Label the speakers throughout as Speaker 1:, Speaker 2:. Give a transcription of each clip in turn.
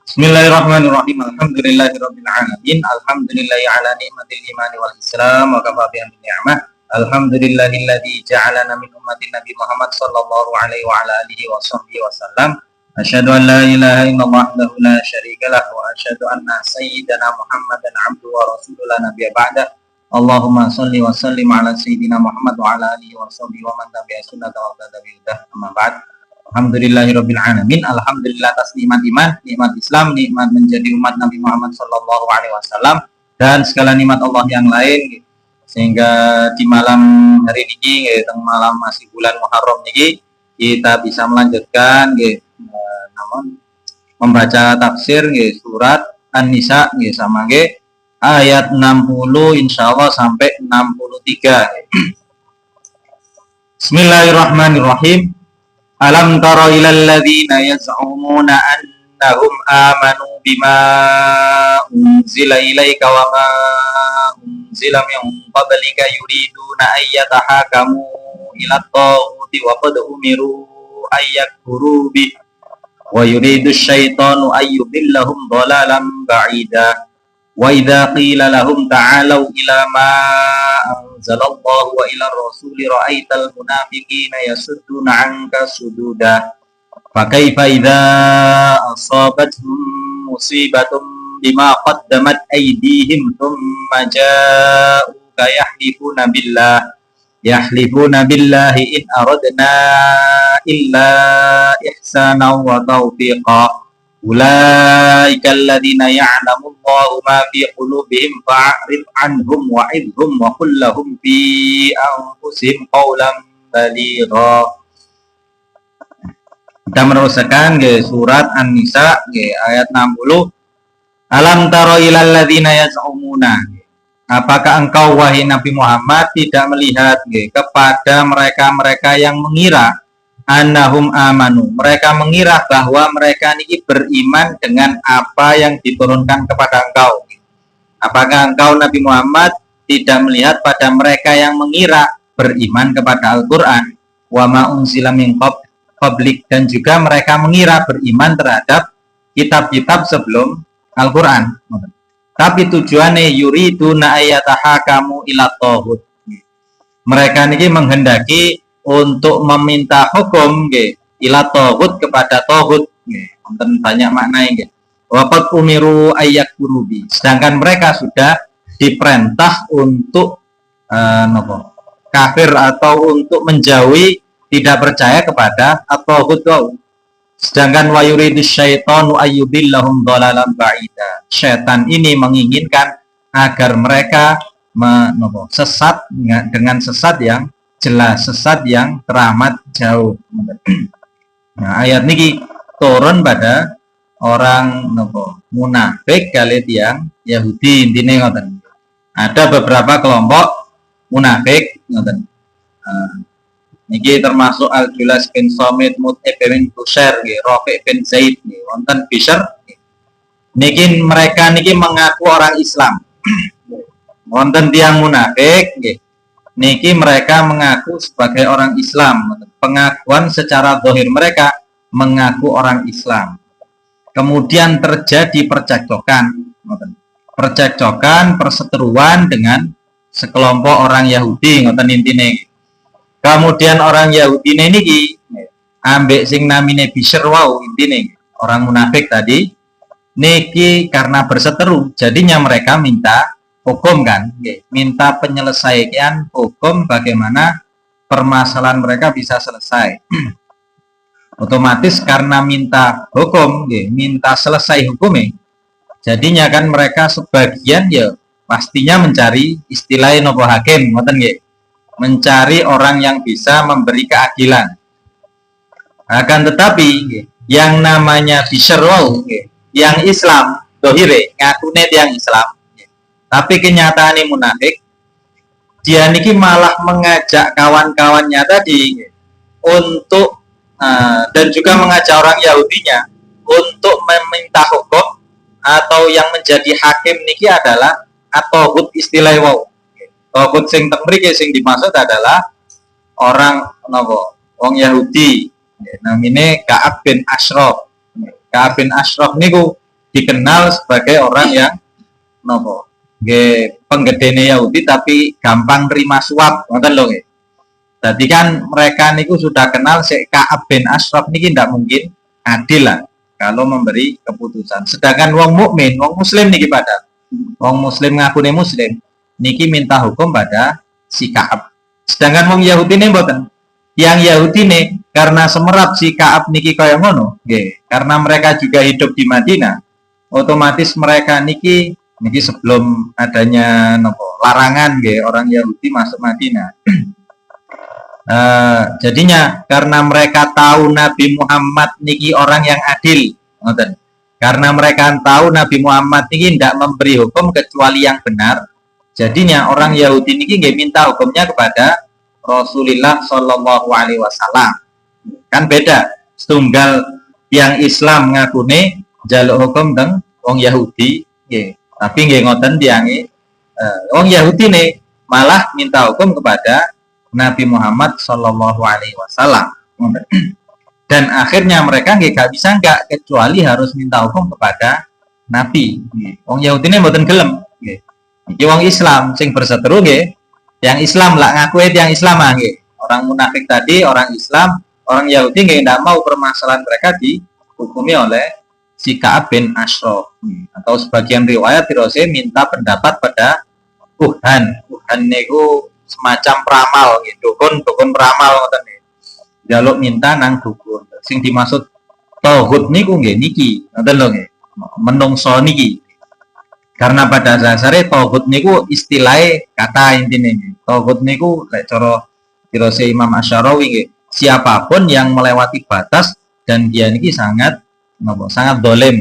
Speaker 1: Bismillahirrahmanirrahim. Alhamdulillahirabbil alamin. Alhamdulillahi ala ni'matil imani wal islam wa kafa bihi ni'mah. Alhamdulillahilladzi ja'alana min ummatin Nabi Muhammad sallallahu alaihi wa ala alihi wa sahbihi wasallam. Asyhadu an la ilaha illallah wahdahu la syarika lah wa asyhadu anna sayyidana Muhammadan abduhu wa rasuluhu la nabiyya ba'da. Allahumma shalli wa sallim ala sayyidina Muhammad wa ala alihi wa sahbihi wa man tabi'a sunnatahu wa tabi'ah. Amma ba'd. Alhamdulillahirabbil alamin. Alhamdulillah atas nikmat iman, nikmat Islam, nikmat menjadi umat Nabi Muhammad sallallahu alaihi wasallam dan segala nikmat Allah yang lain, sehingga di malam hari ini malam masih bulan Muharram ini kita bisa melanjutkan namun membaca tafsir surat An-Nisa sama ayat 60 insyaallah sampai 63. Bismillahirrahmanirrahim. Alam tara ilal ladzina yaz'umuna annahum amanu bima unzila ilaika wa ma unzila min qablika yuriduna ayyatahakamu ila at-taghuti wa qad umiru ayyakfuru bi wa yuridu asy-syaitanu ayyudillahum dhalalan ba'ida wa idza qila lahum ta'alu ila ma anzalallahu wa ila rasuli ra'aital munafiqina yasudduna 'anka sududa fa kaifa idza asabatuhum musibatun bima qaddamat aydihim thumma ja'uka yahlifuna billahi in aradna illa ihsana wa tawfiqa. Ulaika alladziina ya'lamu Allahu ma fi qulubihim fa'rid 'anhum wa'idhum wa qul lahum fi anfusihim qawlan baligha. Kita meneruskan surat An-Nisa ayat 60. Alam tara ilal ladziina yaz'umuna. Apakah engkau wahai Nabi Muhammad tidak melihat kepada mereka-mereka yang mengira annahum amanu, mereka mengira bahwa mereka ini beriman dengan apa yang diturunkan kepada engkau. Apakah engkau Nabi Muhammad tidak melihat pada mereka yang mengira beriman kepada Al-Quran wa ma unzila min qablik, dan juga mereka mengira beriman terhadap kitab-kitab sebelum Al-Quran. Tapi tujuannya yuriduna ayyatahakamu ila taghut. Mereka ini menghendaki untuk meminta hukum ila taghut, kepada taghut. Banyak maknanya. Waqad umiru ayyakfuru bi. Sedangkan mereka sudah diperintah untuk kafir atau untuk menjauhi, tidak percaya kepada at-taghut. Sedangkan wa yuridu syaitanu ayyudillahum dhalalan ba'ida. Syaitan ini menginginkan agar mereka sesat dengan sesat yang jelas, sesat yang teramat jauh. Nah, ayat ini turun pada orang munafik kali yang Yahudi. Intinya ngoten. Ada beberapa kelompok munafik ngoten. Niki termasuk Al-Julas bin Somit, Mut'ib bin Bushair, Rafi' bin Zaid, wonten Bishr. Niki mereka niki mengaku orang Islam. Wonten tiang munafik niki mereka mengaku sebagai orang Islam. Pengakuan secara zahir mereka mengaku orang Islam. Kemudian terjadi percekcokan, perseteruan dengan sekelompok orang Yahudi, ngoten intine. Kemudian orang Yahudi niki ambek sing namine Bishr wau, intine orang munafik tadi niki karena berseteru, jadinya mereka minta hukum minta penyelesaian hukum bagaimana permasalahan mereka bisa selesai. Otomatis karena minta hukum, minta selesai hukumnya, jadinya kan mereka sebagian pastinya mencari istilahnya nopo hakim, mencari orang yang bisa memberi keadilan. Akan tetapi yang namanya Bishr yang Islam dohire ngakune yang Islam, tapi kenyataannya munafik, dia niki malah mengajak kawan-kawannya tadi untuk dan juga mengajak orang Yahudinya untuk meminta hukum, atau yang menjadi hakim niki adalah at-taghut istilah wau. Taghut sing teng mriki sing dimaksud adalah orang wong Yahudi. Namine Ka'ab bin Ashraf. Ka'ab bin Ashraf niku dikenal sebagai orang yang nopo nggih penggedene Yahudi tapi gampang terima suap ngoten lho nggih. Jadi kan mereka niku sudah kenal Ka'ab bin Ashraf niki tidak mungkin adil lah kalau memberi keputusan. Sedangkan wong mukmin, wong muslim niki pada wong muslim ngakune muslim niki minta hukum pada si Ka'ab. Sedangkan wong Yahudi ini mboten. Yang Yahudi nih karena semerap si Ka'ab niki kaya ngono, nggih. Karena mereka juga hidup di Madinah, otomatis mereka niki sebelum adanya nopo larangan nggih orang Yahudi masuk Madinah. Jadinya karena mereka tahu Nabi Muhammad niki orang yang adil, ngoten. Karena mereka tahu Nabi Muhammad niki tidak memberi hukum kecuali yang benar. Jadinya orang Yahudi niki nggih minta hukumnya kepada Rasulullah Shallallahu Alaihi Wasallam. Kan beda. Setunggal yang Islam ngakune jaluk hukum teng wong Yahudi, nggih. Tapi nggih ngoten diangi wong Yahudi nih malah minta hukum kepada Nabi Muhammad Shallallahu Alaihi Wasallam. Dan akhirnya mereka nggak bisa kecuali harus minta hukum kepada Nabi. Wong Yahudi ini mboten gelem. Iki wong Islam sing berseteru nggih. Yang Islam lah ngaku yang Islam nggih. Orang munafik tadi orang Islam, orang Yahudi nggak mau permasalahan mereka dihukumi oleh si Ka'ab bin Ashraf. Atau sebagian riwayat dirose minta pendapat pada Tuhan. Tuhan niku semacam peramal gitu, dukun peramal ngoten nggih. Jaluk minta nang dukun. Sing dimaksud tauhid niku nggih niki, ngoten lho nggih. Menungso niki. Karena pada dasarnya tauhid niku istilahnya kata intine nggih. Tauhid niku lek cara dirose Imam Asy'arawi nggih, siapapun yang melewati batas dan dia niki sangat dolim,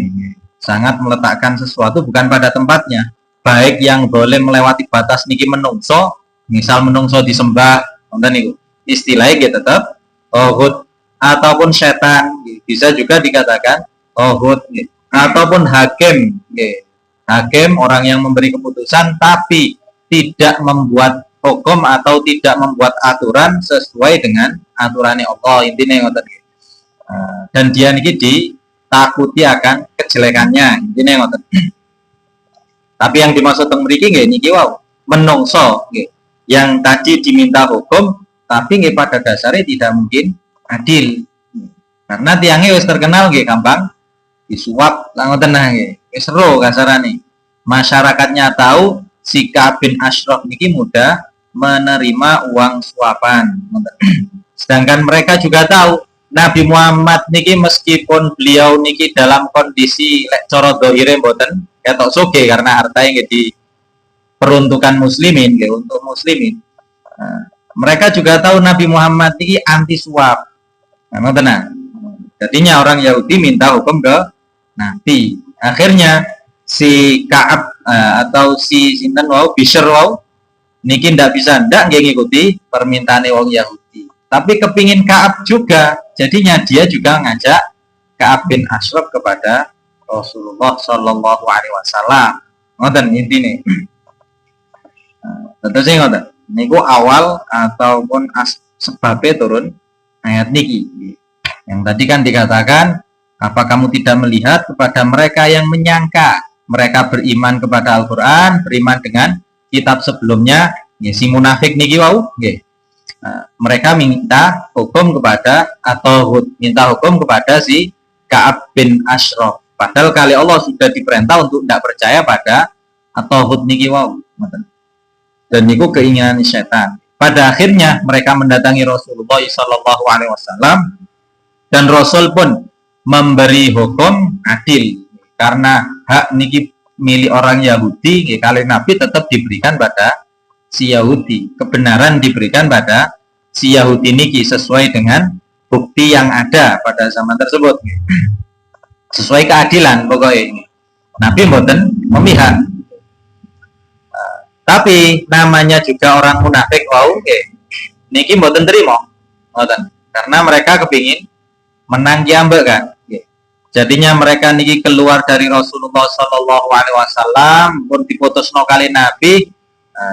Speaker 1: sangat meletakkan sesuatu bukan pada tempatnya. Baik yang dolim melewati batas niki menungso, misal menungso disembah, nonton niku istilahnya gitu tetap tauhid ataupun setan, bisa juga dikatakan tauhid, ataupun hakim, hakim orang yang memberi keputusan tapi tidak membuat hukum atau tidak membuat aturan sesuai dengan aturannya Allah intinya ngoten. Dan dia niki ditakuti akan kejelekannya intinya ngoten. Tapi yang dimaksud teng mriki nggih niki wow menungso nggih yang tadi diminta hukum tapi nggih pada dasarnya tidak mungkin adil karena tiangnya wis terkenal nggih gampang disuap lah ngoten nggih wis seru kasarane masyarakatnya tahu si Ka'ab bin Ashraf niki mudah menerima uang suapan. Sedangkan mereka juga tahu Nabi Muhammad niki meskipun beliau niki dalam kondisi lek cara dohire mboten ketok soge karena hartanya nggih peruntukan muslimin, untuk muslimin. Mereka juga tahu Nabi Muhammad ini anti suap. Nah, tenang. Jadinya orang Yahudi minta hukum ke Nabi. Akhirnya si Ka'ab atau si sinten wau Bishr wau niki ndak bisa ndak ngikuti permintaan wong Yahudi. Tapi kepingin Ka'ab juga. Jadinya dia juga ngajak Ka'ab bin Ashraf kepada Rasulullah Shallallahu Alaihi Wasallam. Ngoten intine. Tentu sih ngoten. Niku awal ataupun sebabnya turun ayat niki. Yang tadi kan dikatakan, apa kamu tidak melihat kepada mereka yang menyangka mereka beriman kepada Al-Quran, beriman dengan kitab sebelumnya, ya, si munafik niki wau, ya. Mereka minta hukum kepada atau minta hukum kepada si Ka'ab bin Ashraf. Padahal kali Allah sudah diperintah untuk tidak percaya pada atau niki wau. Dan itu keinginan setan. Pada akhirnya mereka mendatangi Rasulullah SAW dan Rasul pun memberi hukum adil karena hak niki milik orang Yahudi, kali Nabi tetap diberikan pada si Yahudi. Kebenaran diberikan pada si Yahudi niki sesuai dengan bukti yang ada pada zaman tersebut. Sesuai keadilan pokoknya. Nabi mboten memihak. Tapi namanya juga orang munafik wau niki mboten terima ngoten karena mereka kepingin menang kiambek kan. Jadinya mereka niki keluar dari Rasulullah Shallallahu Alaihi Wasallam pun diputusno kali Nabi.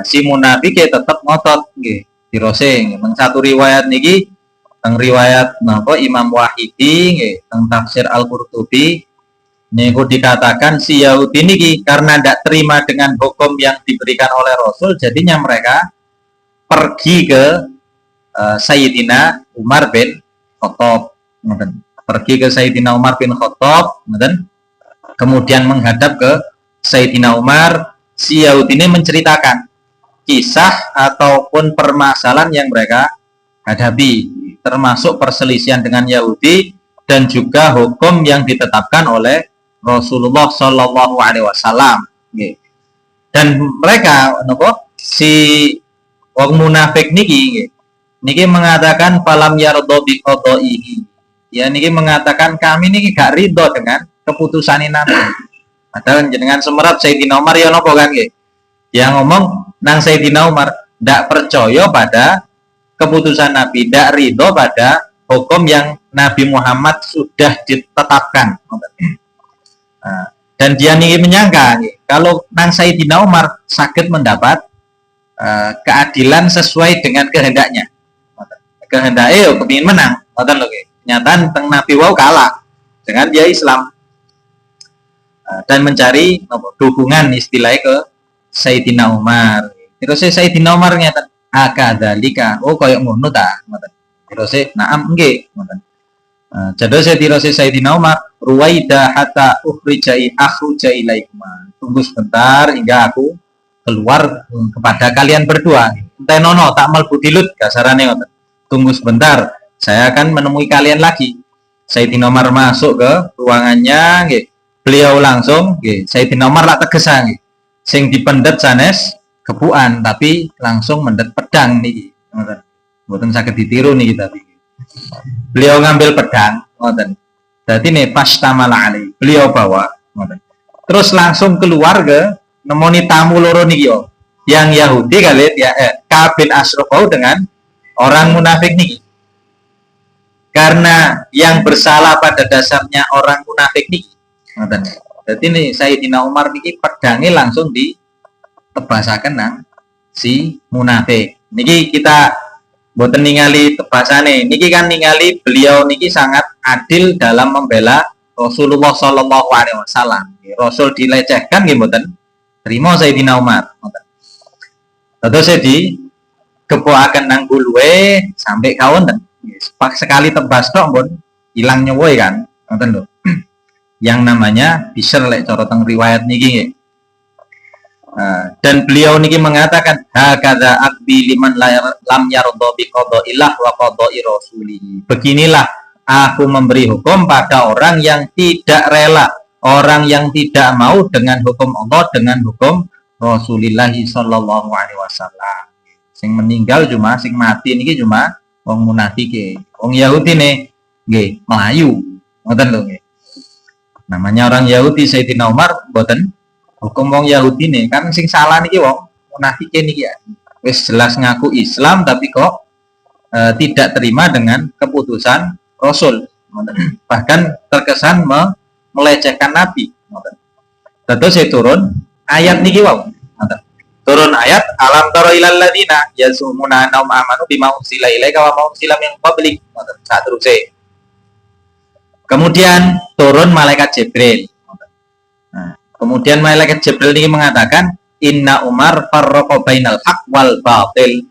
Speaker 1: Si munafik tetap ngotot dirose nggih. Satu riwayat niki teng riwayat napa Imam Wahidi nggih teng tafsir Al-Qurtubi Niku dikatakan si Yahudi niki karena tidak terima dengan hukum yang diberikan oleh Rasul, jadinya mereka pergi ke Sayyidina Umar bin Khattab, pergi ke Sayyidina Umar bin Khattab, kemudian menghadap ke Sayyidina Umar. Si Yahudi ini menceritakan kisah ataupun permasalahan yang mereka hadapi, termasuk perselisihan dengan Yahudi dan juga hukum yang ditetapkan oleh Rasulullah Shallallahu Alaihi Wasallam. Dan mereka, si wong munafik niki mengatakan falam yardo bi qada'ihi. Ya niki mengatakan kami niki gak ridho dengan keputusan Nabi. Padahal jenengan semerap Sayyidina Umar ya nopo kan nggih. Yang ngomong nang Sayyidina Umar ndak percaya pada keputusan Nabi, ndak ridho pada hukum yang Nabi Muhammad sudah ditetapkan. Dan dia nih menyangka kalau nang Sayyidina Umar sakit mendapat keadilan sesuai dengan kehendaknya. Kehendaknya kepingin menang, nyata teng Nabi wau kalah dengan dia Islam dan mencari dukungan istilahnya ke Sayyidina Umar. Terus Sayyidina Umar nyata akadzalika, oh koyok ngono ta, terus naam nggih, jadi saya tirose Sayyidina Umar ruwaida hatta akhruja ilaikuma. Tunggu sebentar hingga aku keluar kepada kalian berdua. Entah nono tak melbu dilut kasarane ngoten. Tunggu sebentar, saya akan menemui kalian lagi. Sayyidina Umar masuk ke ruangannya nggih. Beliau langsung nggih, Sayyidina Umar lak tegesan nggih. Sing dipendet sanes kebuan tapi langsung mendet pedang niki. Ngoten. Mboten saged ditiru niki tapi. Beliau ngambil pedang, ngoten. Jadi nih pas tamala ali, beliau bawa, ngoten. Terus langsung keluar ke nemoni tamu loro niki yo. Yang Yahudi kali ya Ka'ab bin Ashraf dengan orang munafik niki. Karena yang bersalah pada dasarnya orang munafik niki, ngoten. Jadi nih Sayyidina Umar niki pedangnya langsung ditebasaken nang si munafik. Niki kita boten ningali tebasane, niki kan ningali beliau niki sangat adil dalam membela Rasulullah Shallallahu Alaihi Wasallam. Rasul dilecehkan nggih boten terima Sayyidina Umar. Terus saya dikepoaken nang guluwe sampai kawan sekali tebas tok pun hilang nyawa kan, ngoten lho. Yang namanya Bishr lek cara teng riwayat niki nggih. Dan beliau niki mengatakan hakadza abdi liman lam yarda bi qadaillah wa qada'i rasulih. Beginilah aku memberi hukum pada orang yang tidak rela, orang yang tidak mau dengan hukum Allah, dengan hukum Rasulullah sallallahu alaihi wasallam. Sing meninggal cuma sing mati niki cuma wong munafik, wong Yahudi nggih Melayu. Ngoten lho nggih. Namanya orang Yahudi Sayyidina Umar mboten hukum wong Yahudi nih kan sing salah niki wong munafik niki ya. Wis jelas ngaku Islam tapi kok tidak terima dengan keputusan Rasul. Bahkan terkesan melecehkan Nabi. Tentu saya turun ayat niki wau. Turun ayat alam tara ilal ladina yazumuna annahum amanu bima unsila ilaika wa ma unsila min qablik. Saat terus kemudian turun malaikat Jibril. Kemudian malaikat Jibril ini mengatakan Inna Umar farraqa bainal haq wal batil.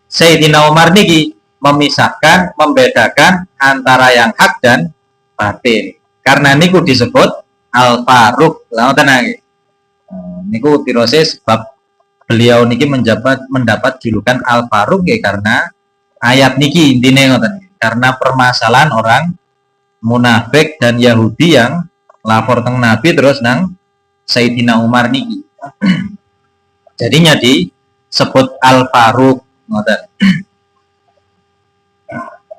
Speaker 1: Sayyidina Umar niki memisahkan, membedakan antara yang hak dan batil. Karena niku disebut Al-Faruq. Lah ngoten nggih. Niku tirose sebab beliau niki mendapat julukan Al-Faruq ya karena ayat niki intine ngoten. Karena permasalahan orang munafik dan Yahudi yang lapor teng Nabi terus nang Sayyidina Umar niki. Jadinya disebut Al-Faruq ngoten.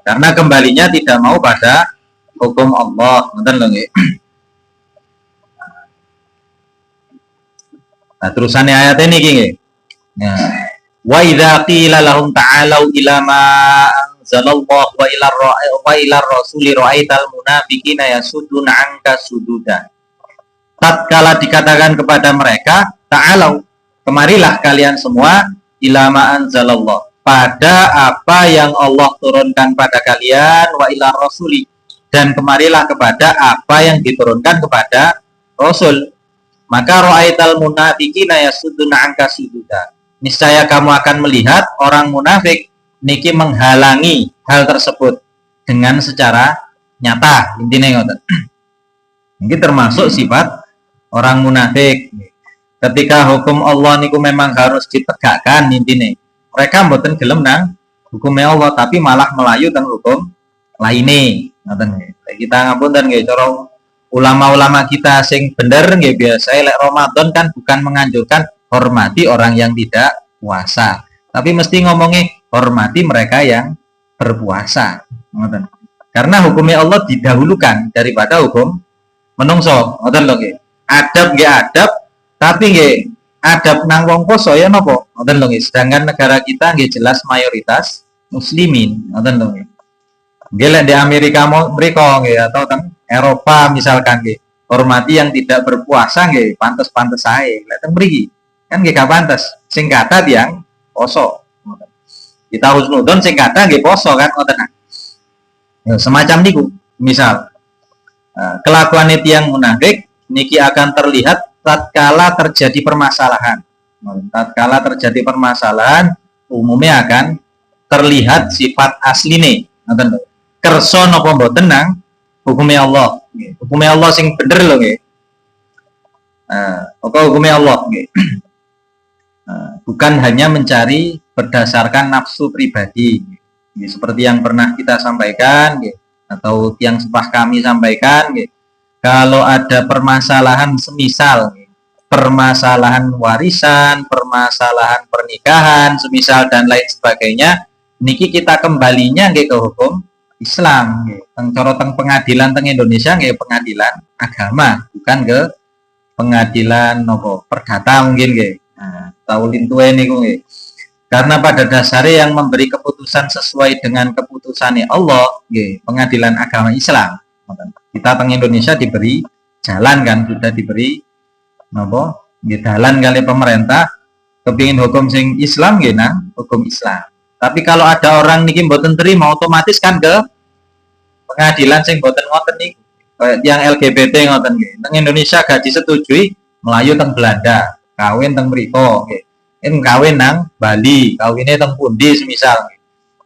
Speaker 1: Karena kembalinya tidak mau pada hukum Allah, ngoten lho nggih. Nah, terusannya ayat ini nggih. Nah, wa idza qila lahum ta'alu ila ma anzalallahu wa ila rasuli ra'aital munafiqina yasuduna 'anka sududa. Tatkala dikatakan kepada mereka, ta'alau, kemarilah kalian semua ila ma anzalallah, pada apa yang Allah turunkan pada kalian, wa ila rasuli, dan kemarilah kepada apa yang diturunkan kepada Rasul. Maka ra'aital munafiqina yasudduna anka sududa. Niscaya kamu akan melihat orang munafik niki menghalangi hal tersebut dengan secara nyata. Intinya ngoten. Ini termasuk sifat orang munafik. Ketika hukum Allah niku memang harus ditegakkan intinya. Mereka mboten gelem nang hukumnya Allah tapi malah melayu teng hukum lainnya. Ngoten nggih. Kita ngapunten nggih cara ulama-ulama kita sing bener nggih biasa lek Ramadan kan bukan menganjurkan hormati orang yang tidak puasa, tapi mesti ngomongi hormati mereka yang berpuasa. Ngoten. Karena hukumnya Allah didahulukan daripada hukum menungso. Ngoten lho nggih. Adab nggih adab, tapi nggih adab nang wong poso ya napa? Ngoten lho nggih. Sedangkan negara kita nggih jelas mayoritas muslimin. Ngoten lho nggih. Nggih lek di Amerika mriko nggih atau teng Eropa misalkan nggih, hormati yang tidak berpuasa nggih, pantes-pantes sae. Lek teng mriki kan nggih gak pantes. Sing kata tiyang poso. Kita husnudon sing kata nggih poso kan ngoten. Ya, semacam niku. Misal kelakuan tiyang munafik niki akan terlihat tatkala terjadi permasalahan. Tatkala terjadi permasalahan umumnya akan terlihat sifat asline. Ngoten lho. Kersa napa mboten nang hukumnya Allah. Hukumnya Allah sing bener lho nggih. Hukumnya Allah nggih. Bukan hanya mencari berdasarkan nafsu pribadi. Seperti yang pernah kita sampaikan atau yang sepah kami sampaikan. Kalau ada permasalahan semisal permasalahan warisan, permasalahan pernikahan, semisal dan lain sebagainya, niki kita kembalinya ke hukum Islam, cara teng pengadilan teng Indonesia nggih pengadilan agama, bukan ke pengadilan nopo perdata mungkin nggih. Nah, taulin tuwe niku nggih. Karena pada dasarnya yang memberi keputusan sesuai dengan keputusannya Allah, nggih, pengadilan agama Islam. Kita teng Indonesia diberi jalan kan, sudah diberi nopo nggih jalan kali pemerintah kepingin hukum sing Islam nggih nang hukum Islam. Tapi kalau ada orang niki mboten terima otomatis kan ke pengadilan sing mboten ngoten niku. Kayak yang LGBT ngoten nggih. Teng Indonesia gak disetujui, melayu teng Belanda, kawin teng mriko nggih. Kawin nang Bali, kawinnya teng pundi semisal.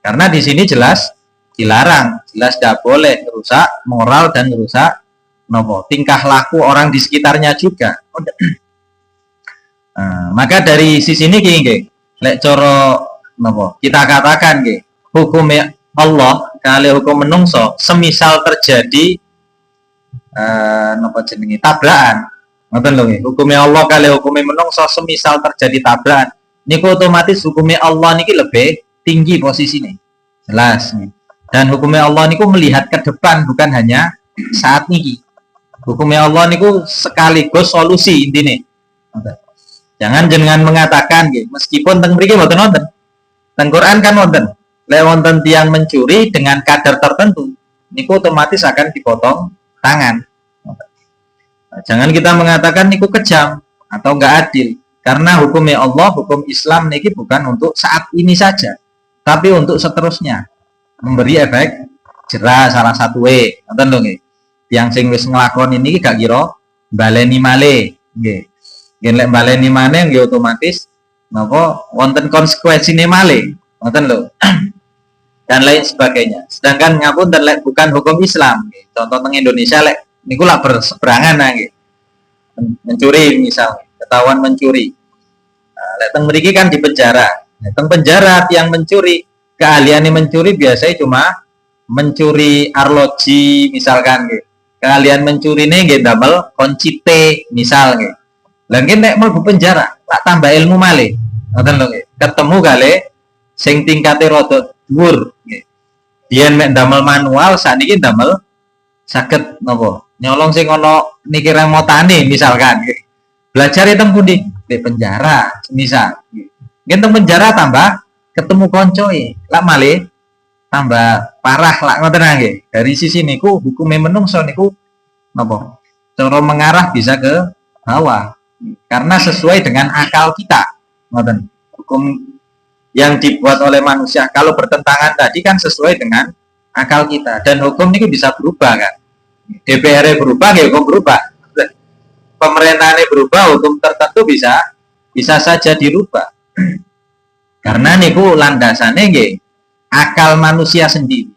Speaker 1: Karena di sini jelas dilarang, jelas tidak boleh merusak moral dan merusak nopo tingkah laku orang di sekitarnya juga. Maka dari sisi ini nggih, lek cara nopo kita katakan nggih, hukumnya Allah kali hukum menungso semisal terjadi nopo jenenge tabrakan. Ngoten lho nggih, hukumnya Allah kali hukumnya menungso semisal terjadi tabrakan, niku otomatis hukumnya Allah niki lebih tinggi posisinya. Jelas nih. Dan hukumnya Allah niku melihat ke depan bukan hanya saat niki. Hukumnya Allah niku sekaligus solusi intinya. Jangan dengan mengatakan nggih, meskipun teng mriki mboten wonten. Teng Quran kan wonten. Lek wonten tiyang mencuri dengan kadar tertentu, niku otomatis akan dipotong tangan. Jangan kita mengatakan niku kejam atau enggak adil, karena hukumnya Allah, hukum Islam niki bukan untuk saat ini saja, tapi untuk seterusnya. Memberi efek jerah salah satu ngoten lho nggih. Tiyang sing wis nglakoni niki gak kira baleni malih nggih. Yen lek baleni maneh nggih otomatis napa wonten konsekuensine malih. Ngoten lho. Dan lain sebagainya. Sedangkan ngapunten lek bukan hukum Islam nggih. Contoh teng Indonesia lek niku lak berseberangan nggih. Mencuri misal, ketahuan mencuri. Nah, lek teng mriki kan di penjara. Nah, teng penjara tiyang mencuri, keahliannya mencuri biasanya cuma mencuri arloji misalkan nggih. Keahlian mencurine nggih damel kunci T misal nggih. Lah nggih nek mlebu penjara, tak tambah ilmu malih. Ngoten lho nggih. Ketemu kali sing tingkate rada dhuwur nggih. Yen mek damel manual sakniki damel saged napa? Nyolong sing ana niki remotane misalkan nggih. Belajar teng pundi? Di penjara misal nggih. Nggih teng penjara tambah ketemu koncoe. Lah malih tambah parah lah ngoten nggih. Dari sisi niku hukume menungso niku napa? Cara mengarah bisa ke bawah. Karena sesuai dengan akal kita. Ngoten. Hukum yang dibuat oleh manusia kalau bertentangan tadi kan sesuai dengan akal kita. Dan hukum ini bisa berubah kan. DPR berubah, ya hukum berubah. Pemerintahannya berubah, hukum tertentu bisa saja dirubah. Karena niku landasannya nggih akal manusia sendiri.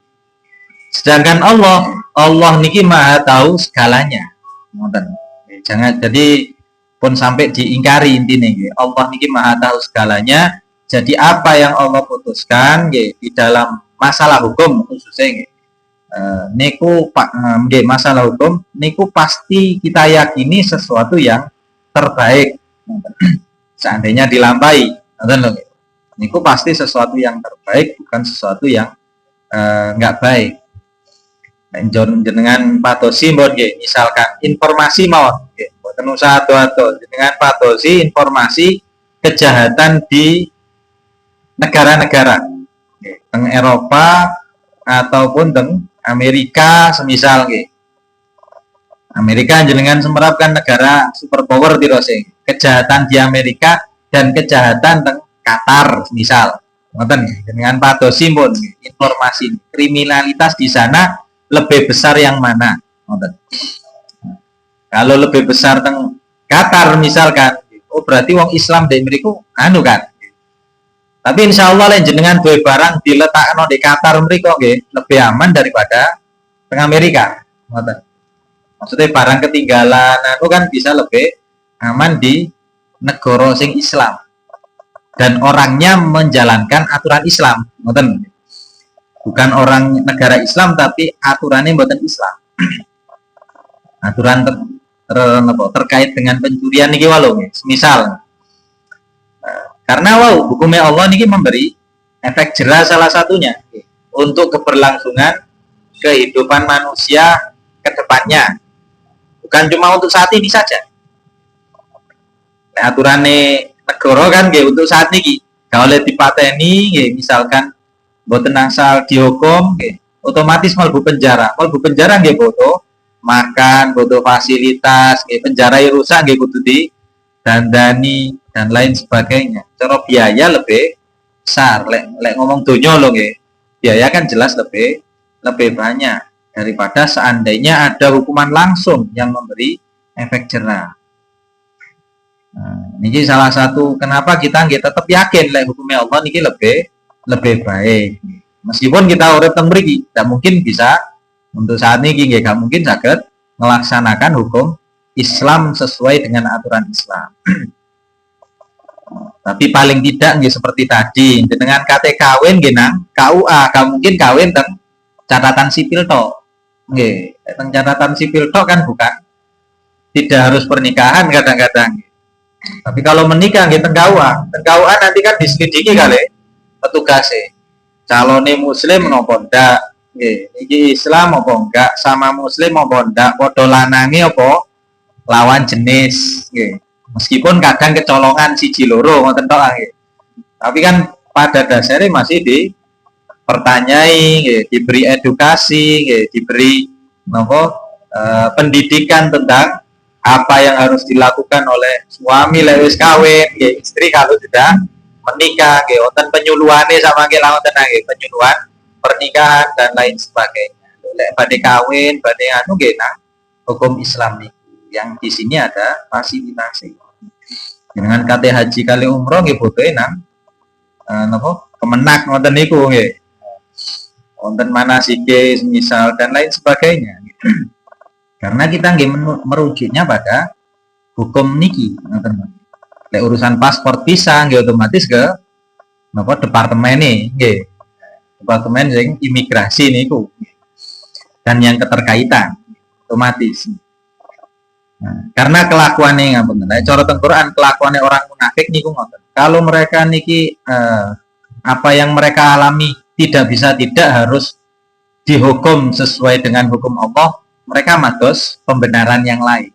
Speaker 1: Sedangkan Allah niki maha tahu segalanya. Jangan jadi pun sampai diingkari intinya nggih. Allah niki maha tahu segalanya. Jadi apa yang Allah putuskan nggih di dalam masalah hukum khususnya nggih. Niku masalah hukum niku pasti kita yakini sesuatu yang terbaik. Seandainya dilampaui, niku pasti sesuatu yang terbaik, bukan sesuatu yang nggak baik. Jenengan patosi misalkan informasi mawon boten usah ado-ado jenengan patosi informasi kejahatan di negara-negara teng Eropa ataupun teng Amerika semisal Amerika jenengan semerapkan negara superpower dirose kejahatan di Amerika dan kejahatan teng Qatar misal ngoten dengan padosi pun informasi kriminalitas di sana lebih besar yang mana ngoten. Kalau lebih besar teng Qatar misalkan oh berarti wong Islam di Amerika anu kan. Tapi insya Allah lain jenengan dua barang diletakkan di Qatar mereka lebih aman daripada teng Amerika ngoten. Maksudnya barang ketinggalan anu kan bisa lebih aman di negara sing Islam dan orangnya menjalankan aturan Islam ngoten. Bukan orang negara Islam tapi aturannya buatan Islam. Aturan terkait dengan pencurian niki walau misal karena hukumnya Allah niki memberi efek jerah salah satunya untuk keberlangsungan kehidupan manusia ke depannya. Bukan cuma untuk saat ini saja. Nah, aturannya negara kan untuk saat ini. Kalau dipateni misalkan boten asal dihukum otomatis mlebu penjara nggih boto makan boto fasilitas penjara rusak nggih kudu dandani dan lain sebagainya cara biaya lebih besar lek ngomong donya lho nggih biaya kan jelas lebih banyak daripada seandainya ada hukuman langsung yang memberi efek jerah. Nah, ini salah satu kenapa kita tetap yakin lek hukumnya Allah niki lebih baik. Meskipun kita urip teng mriki, tidak mungkin bisa untuk saat ini nggak mungkin saged melaksanakan hukum Islam sesuai dengan aturan Islam. Tapi paling tidak nggih seperti tadi, dengan kate kawin nggih nang KUA, gak mungkin kawin teng catatan sipil tok. Nggih, teng catatan sipil tok kan bukan tidak harus pernikahan kadang-kadang. Tapi kalau menikah nggih teng KUA nanti kan diselidiki kali petugasnya calonnya muslim apa ndak ini Islam apa enggak sama muslim apa enggak podo lanangi apa lawan jenis meskipun kadang kecolongan siji loro ngoten tok tapi kan pada dasarnya masih dipertanyai diberi edukasi diberi pendidikan tentang apa yang harus dilakukan oleh suami lewis kawin istri kalau sudah menikah, wonten penyuluhane sama lawan tenang, penyuluhan pernikahan dan lain sebagainya. Lek badhe kawin, badhe anu nang hukum Islam nih, yang di sini ada fasilitasi. Dengan kate haji kali umroh nggih butuhe nang kemenak ngoten niku nggih. Wonten manasike misal dan lain sebagainya. Karena kita nggih merujuknya pada hukum niki ngoten. Lek urusan paspor visa nggih otomatis ke departemen nggih. Departemen sing imigrasi niku. Dan yang keterkaitan otomatis. Nah, karena kelakuannya ngapunten. Lek cara teng Quran kelakuannya orang munafik niku ngoten. Kalau mereka niki apa yang mereka alami tidak harus dihukum sesuai dengan hukum Allah, mereka mados pembenaran yang lain.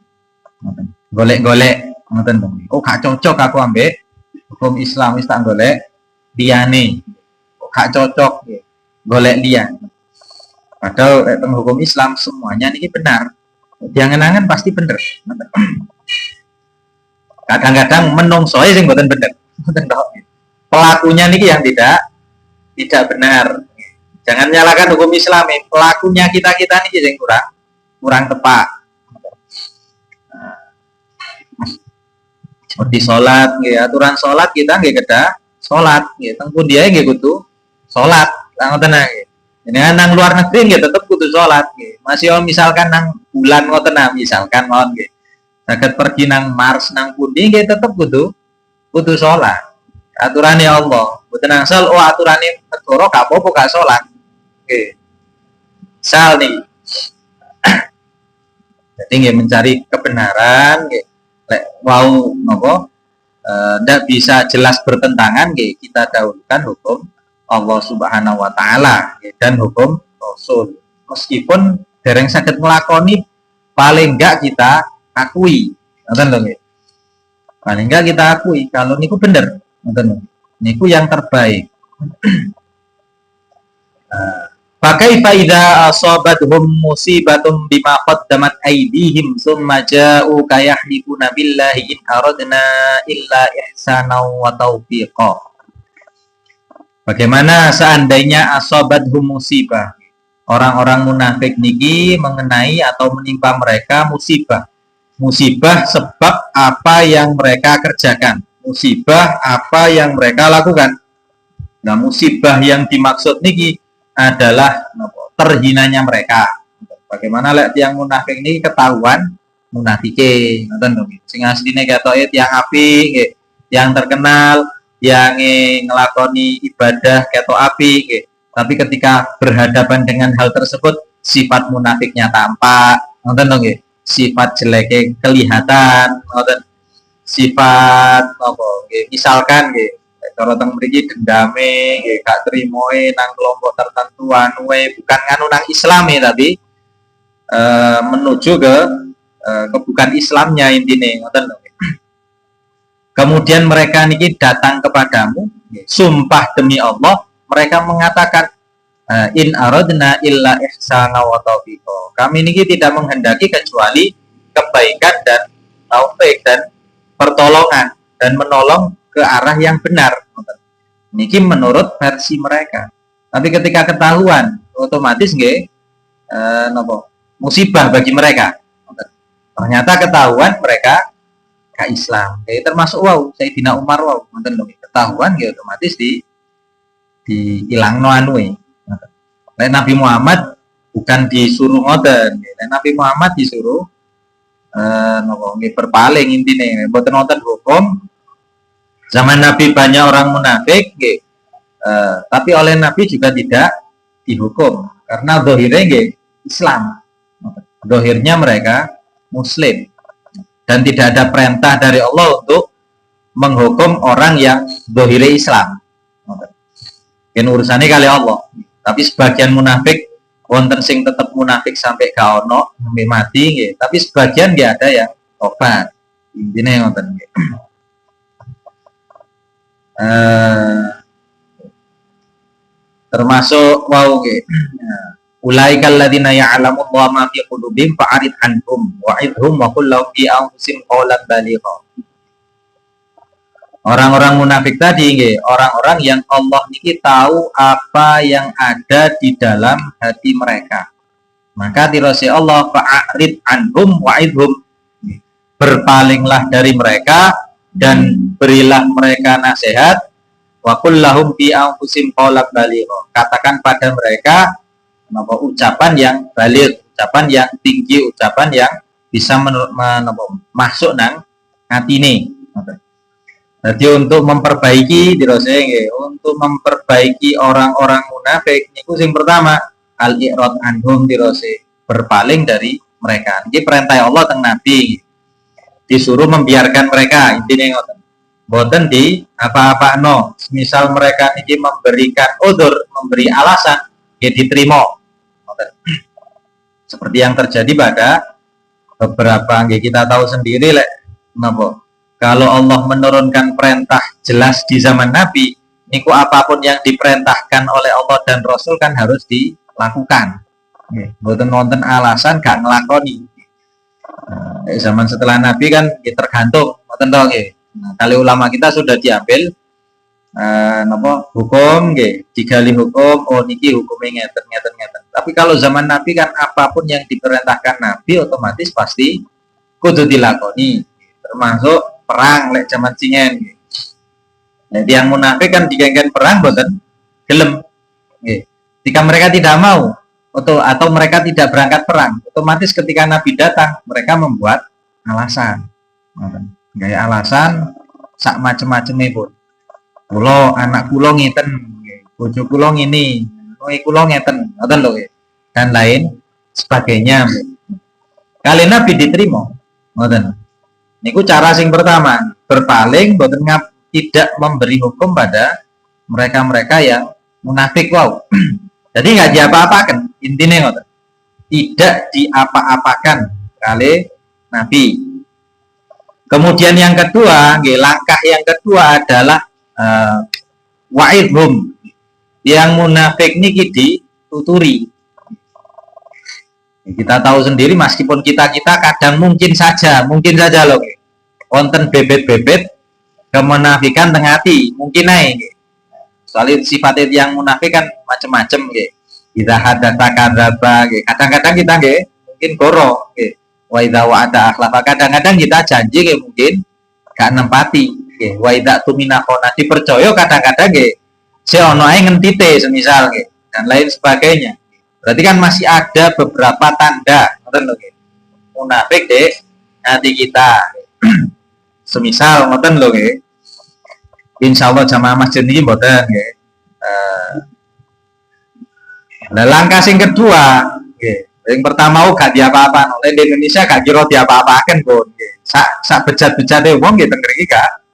Speaker 1: Golek-golek ngoten to. Oh gak cocok aku ambek hukum Islam wis tak golek liyane. Oh gak cocok golek liyan. Padahal teng hukum Islam semuanya niki benar. Diangen-angen pasti bener. Kadang-kadang menungsoe sing mboten bener. Pelakunya niki yang tidak benar. Jangan nyalakan hukum Islam, pelakunya kita nih yang kurang tepat. Seperti sholat, aturan sholat kita nggak kedah sholat, tengku dia nggak butuh sholat, tenang. Ini nang luar negeri nggak tetap butuh sholat, masih misalkan nang bulan tenang, misalkan mohon, sakit pergi nang Mars nang pundi nggak tetap butuh sholat. Aturannya Allah, butuh nang sel, aturannya negara gak apa-apa gak sholat, sal nih. Jadi nggak mencari kebenaran, wow, nopo, tidak bisa jelas bertentangan, kita dahulukan hukum Allah Subhanahu Wa Taala dan hukum Rasul. Meskipun dereng sakit melakoni, paling enggak kita akui, paling enggak kita akui kalau niku bener, niku yang terbaik. Fakaifa idza asabathum musibatun bima qaddamat aydihim tsumma ja'u kayahlifuna billahi in aradna illa ihsana wa taufiqa. Bagaimana seandainya asabathum musibah, orang-orang munafik niki mengenai atau menimpa mereka musibah. Musibah sebab apa yang mereka kerjakan, musibah apa yang mereka lakukan. Nah, musibah yang dimaksud niki adalah terhinanya mereka. Bagaimana lek tiang munafik ini ketahuan munafike, ngoten lho. Sing asline ketoke tiang apik, yang terkenal, yang ngelakoni ibadah ketok apik, tapi ketika berhadapan dengan hal tersebut sifat munafiknya tampak, ngoten lho nggih. Sifat jeleknya kelihatan, ngoten. Sifat apa nggih, misalkan nggih kalau teng mriki dendame nggih gak trimoe nang kelompok tertentu anuwe bukan nganu nang Islami tapi menuju ke bukan Islamnya intine ngoten lho. Kemudian mereka niki datang kepadamu, sumpah demi Allah, mereka mengatakan in aradna illa ihsana wa taufiqa. Kami niki tidak menghendaki kecuali kebaikan dan taufik dan pertolongan dan menolong ke arah yang benar. Niki menurut versi mereka. Tapi ketika ketahuan, otomatis nggih musibah bagi mereka. Ternyata ketahuan mereka ke Islam. Termasuk Sayyidina Umar ngoten lho. Ketahuan nggih otomatis diilangno anue. Nabi Muhammad bukan disuruh ngoten, Nabi Muhammad disuruh berpaling intine, mboten wonten hukum. Zaman Nabi banyak orang munafik, tapi oleh Nabi juga tidak dihukum karena dohirnya Islam, dohirnya mereka Muslim dan tidak ada perintah dari Allah untuk menghukum orang yang dohirnya Islam. Ini urusannya kali Allah. Tapi sebagian munafik, wonten sing tetap munafik sampai kaono sampai mati, tapi sebagian dia ada yang tobat. Intinya wonten. Termasuk ulaikal ladzina ya'lamu Allahu ma fi qulubihim fa'rid anhum wa'idhum wa qul lahum fi anfusihim qawlan baligha. Orang-orang munafik tadi orang-orang yang Allah niki tahu apa yang ada di dalam hati mereka. Maka dirasi Allah fa'rid anhum wa'idhum, berpalinglah dari mereka dan berilah mereka nasihat. Wa qul lahum fi anfusihim qawlan baligha. Katakan pada mereka ucapan yang baligh, ucapan yang tinggi, ucapan yang bisa masuk nang atine. Jadi untuk memperbaiki untuk memperbaiki orang-orang munafik niku sing pertama al-i'rad anhum dirose, berpaling dari mereka. Ini perintah Allah teng Nabi. Disuruh membiarkan mereka, intinya ngoten. Boten di apa-apa no. Misal mereka ini memberikan udzur, memberi alasan, ya diterima. Seperti yang terjadi pada beberapa, kita tahu sendiri kalau Allah menurunkan perintah jelas di zaman Nabi, niku apapun yang diperintahkan oleh Allah dan Rasul kan harus dilakukan. Boten wonten alasan gak ngelakoni. Zaman setelah Nabi kan tergantung, nah, kali ulama kita sudah diambil napa hukum nggih, digali hukum, oh niki hukumnya ngeten ngeten ngeten. Tapi kalau zaman Nabi kan apapun yang diperintahkan Nabi otomatis pasti kudu dilakoni, termasuk perang lek zaman cingen nggih. Jadi yang munafik kan digengken perang boten gelem nggih. Jika mereka tidak mau atau mereka tidak berangkat perang, otomatis ketika Nabi datang mereka membuat alasan. Gaya alasan sak macem-maceme pun. Kulo anak kulo ngiten, bojo kulo ngini, kulo ngeten, ngoten lho, dan lain sebagainya. Kali Nabi diterima, ngoten. Niku cara sing pertama, berpaling boten tidak memberi hukum pada mereka-mereka yang munafik wow. Jadi nggak diapa-apakan, intinya ngoten. Tidak diapa-apakan kali Nabi. Kemudian yang kedua, langkah yang kedua adalah wa'idhum, yang munafik niki dituturi. Kita tahu sendiri meskipun kita kadang mungkin saja loh wonten bebet-bebet kemunafikan tengah hati mungkin naik. Soalnya sifatnya yang munafik kan macam-macam kita hadatsa kadzaba kadang-kadang kita mungkin goro wa idza wa'ada akhlafa, kadang-kadang kita janji mungkin gak nempati. Wa idza tumina khona, dipercaya kadang-kadang si ono ae ngentite semisal dan lain sebagainya. Berarti kan masih ada beberapa tanda ngoten lho munafik hati kita. Semisal ngoten lho insyaallah jamaah masjid niki mboten langkah sing kedua yang pertama gak diapa-apa oleh di Indonesia gak kira diapa-apaken pun sak bejat-bejate wong teng mriki gak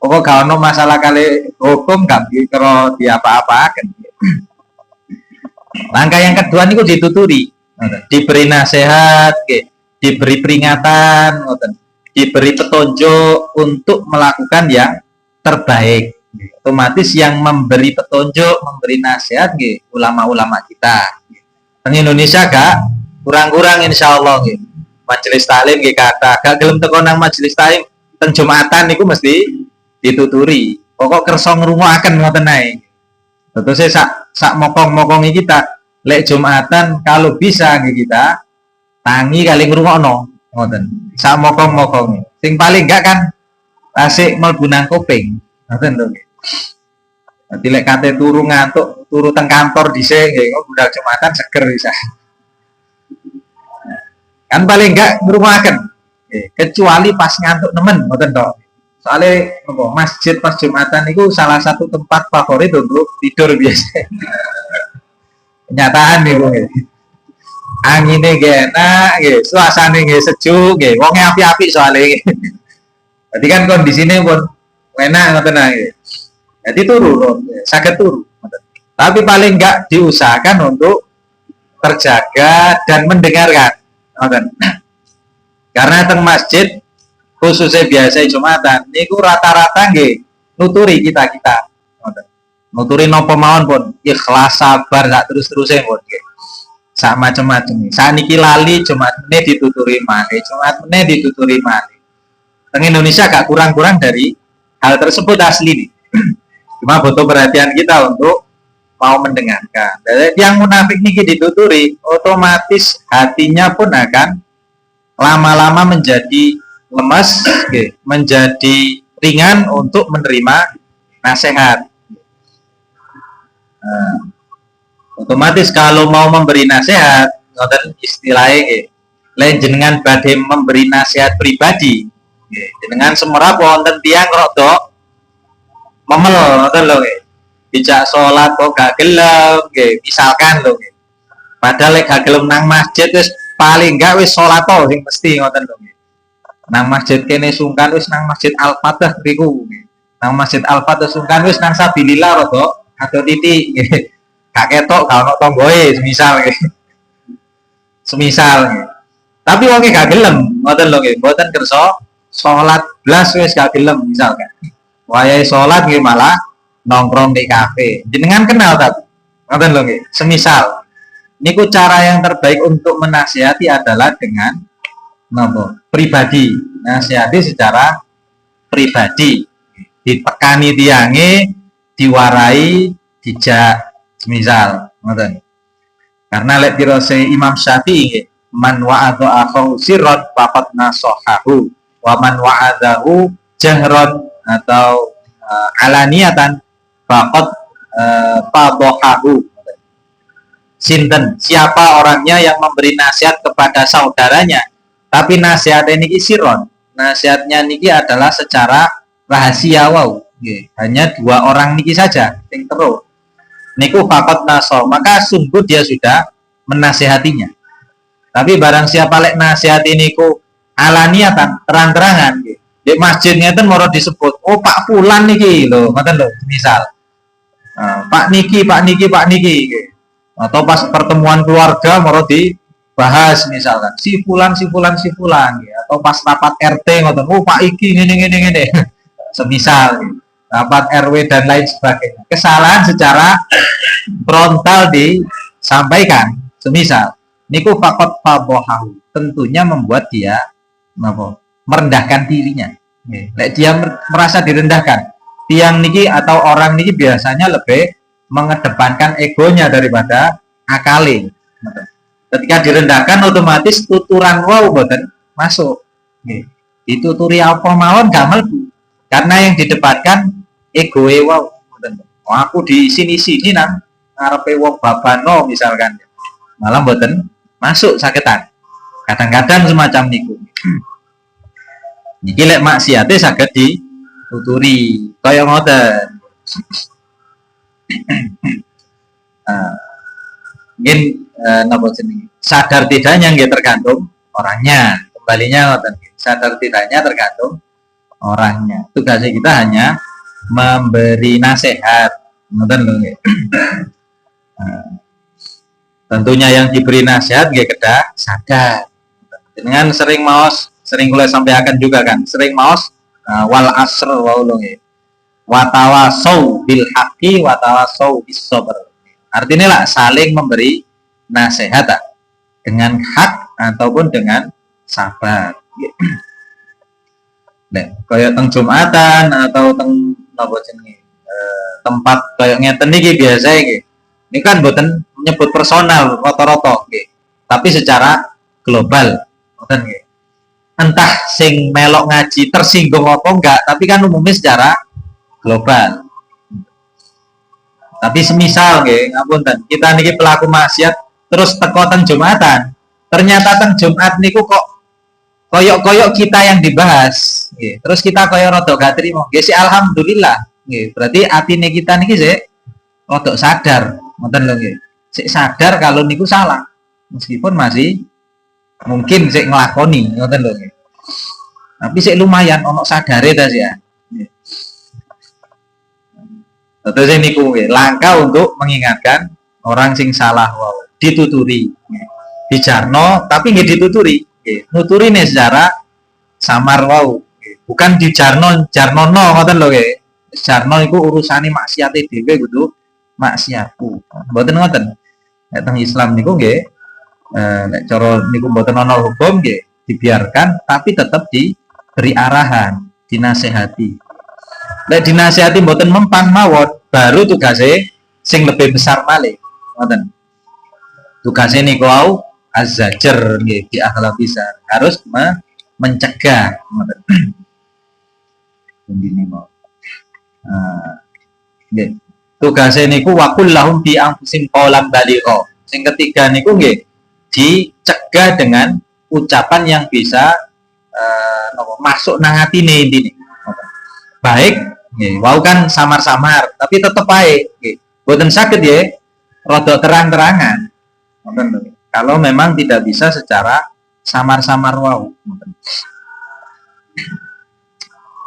Speaker 1: pokok gak ono masalah kali hukum gak kira diapa-apaken. Langkah yang kedua niku dituturi, diberi nasihat, diberi peringatan, diberi petunjuk untuk melakukan yang terbaik. Otomatis yang memberi petunjuk, memberi nasihat, ulama-ulama kita. Di Indonesia gak kurang-kurang insya Allah, majelis taklim kata gak gelem teko nang majelis taklim teng Jumatan niku mesti dituturi. Pokok kersa ngrungokaken ngoten ae. Terus sak mokong-mokongi kita lek Jumatan kalau bisa kita tangi kali ngrungokno ngoten. Sak mokong-mokongi. Sing paling enggak kan asik mlebu nang kuping. Ngoten lho. Dadi lek kate turu ngantuk, turu teng kantor dhisik nggih budal Jumatan seger bisa. Kan paling enggak ngrungokaken. Kecuali pas ngantuk nemen ngoten to. Soalnya masjid pas Jumatan itu salah satu tempat favorit untuk tidur biasa. Kenyataan nih gue. Anginnya enak, suasananya sejuk, wongnya api-api soalnya. Jadi kan kondisinya pun enak ngoten ae. Jadi turu, sakit turu. Tapi paling enggak diusahakan untuk terjaga dan mendengarkan. Karena teng masjid khususnya biasa Jumatan niku rata-rata nuturi kita nuturi nopo mawon pun ikhlas sabar gak terus-terusnya pun sak macam-macam saniki lali Jumat meneh dituturi malih Jumat meneh dituturi malih. Teng Indonesia gak kurang-kurang dari hal tersebut asli nih. Cuma butuh perhatian kita untuk mau mendengarkan. Jadi yang munafik niki dituturi otomatis hatinya pun akan lama-lama menjadi lemas, menjadi ringan untuk menerima nasihat. Otomatis kalau mau memberi nasihat, ngoten istilahnya, lain jenengan badhe memberi nasihat pribadi, jenengan semerap wonten tiang rodok memel, ngoten lho, bijak sholat kok gak gelem, misalkan lho, padahal gak gelem nang masjid wis paling gak wis sholat to sing mesti ngoten lho. Nang masjid kene sungkan wis nang masjid Al-Fatah riku. Nang masjid Al-Fatah sungkan wis nang sabilillah rodok ado titik. Gak ketok gak ono tonggoe semisal. Semisal. Tapi wong gak gelem, ngoten lho nggih, mboten kersa salat blas wis gak gelem misalkan. Wayahe salat nggih malah nongkrong di kafe. Jenengan kenal tapi ngoten lho nggih. Semisal niku cara yang terbaik untuk menasihati adalah dengan pribadi, nasihati secara pribadi, ditekani tiange diwarai dijak semisal ngoten. Karena lek dirose Imam Syafi'i man wa'adha akhahu sirran faqad nasahahu wa man wa'adahu jahran atau alaniatan faqad fadhahahu. Sinten siapa orangnya yang memberi nasihat kepada saudaranya tapi nasihatnya niki sirron, nasihatnya niki adalah secara rahasia wow. Hanya 2 orang niki saja sing terus niku faqad naso, maka sungguh dia sudah menasihatinya. Tapi barang siapa lek nasihat ini ku alaniatan terang-terangan di masjidnya itu mau disebut oh Pak Fulan niki loh ngoten lho misal Pak Niki atau pas pertemuan keluarga mau dibahas misalkan si Fulan atau pas rapat RT ngoten oh Pak Iki ngene semisal rapat RW dan lain sebagainya, kesalahan secara frontal disampaikan semisal niku fakot fabohahu, tentunya membuat dia merendahkan dirinya. Lek dia merasa direndahkan, tiang niki atau orang niki biasanya lebih mengedepankan egonya daripada akali. Ketika direndahkan otomatis tuturan wow boten masuk. Dituturi apa mawon gak mlebu. Karena yang didepankan ego wow. Oh, aku di sini nang ngarepe wong babano misalkan. Malah boten masuk saketan. Kadang-kadang semacam niku. Niki lek maksiate saged dituturi kaya ngoten. Mungkin napa jenenge? Sadar tidaknya nggih tergantung orangnya. Kembalinya ngoten. Sadar tidaknya tergantung orangnya. Tugasnya kita hanya memberi nasihat. Ngoten lho nggih. Tentunya yang diberi nasihat nggih kedah sadar. Dengan sering kula sampaikan juga kan, sering maos wal asr wa ulungi. Watawasau bil haqqi watawasau bis sabr. Artinya lah saling memberi nasihat dengan hak ataupun dengan sabar. Nah, kaya teng Jumatan atau teng napa jenenge tempat kaya ngeten iki biasa iki. Ini kan mboten menyebut personal rata-rata nggih. Tapi secara global ngoten nggih. Entah sing melok ngaji tersinggung apa enggak, tapi kan umumnya secara global. Tapi semisal nggih, ngapunten, kita niki pelaku maksiat terus teko teng Jumatan. Ternyata teng Jumat niku kok koyok-koyok kita yang dibahas, nggih. Terus kita koyok rada gak trimo. Nggih sih alhamdulillah, nggih. Berarti atine kita niki sik rada sadar, ngoten lho nggih. Sik sadar kalau niku salah. Meskipun masih mungkin sik nglakoni, ngoten lho nggih. Tapi sik lumayan ono sadare ta ya. Terus niku nggih, langkah untuk mengingatkan orang sing salah wow, dituturi. Dijarno tapi nggih dituturi. Nuturi nih secara samar wow, bukan dijarno jarnono ngoten lho nggih. Jarno iku urusane maksiate dhewe kudu maksiatku. Mboten ngoten. Nek teng Islam niku nggih nek cara niku mboten ana hukum nggih, dibiarkan tapi tetap diberi arahan, dinasehati. Lek dinasehati mboten mempan mawon, baru tugasnya sing lebih besar malih. Ngoten. Tugasnya niku wau az-zajr nggih di akhlak bisa harus mencegah ngoten. Begini mau. Nggih. Tugasnya niku waqul lahum fi anfusin qaulan baligha. Sing ketiga niku nggih dicegah dengan ucapan yang bisa masuk nang atine intine. Baik, nggih, wau kan samar-samar, tapi tetep baik nggih. Boten saged ya rada terang-terangan. Ngoten lho. Kalau memang tidak bisa secara samar-samar wau.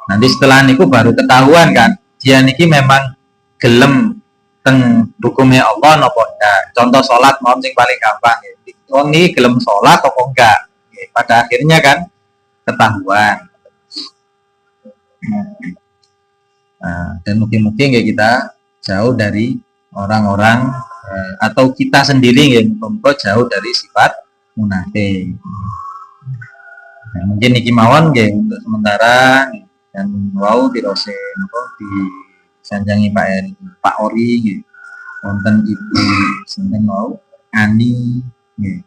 Speaker 1: Nanti setelah niku baru ketahuan kan, dia niki memang gelem teng hukumnya Allah napa enggak. Contoh salat mau sing paling gampang nggih. Wong niki gelem salat apa enggak. Nggih, pada akhirnya kan ketahuan. Dan mungkin-mungkin kayak kita jauh dari orang-orang atau kita sendiri ya jauh dari sifat munafik. Nah, mungkin niki mawon nggih untuk sementara dan wow dirose di Kanjangi Pak Ori nggih. Wonten Ibu sinten wau Ani nggih.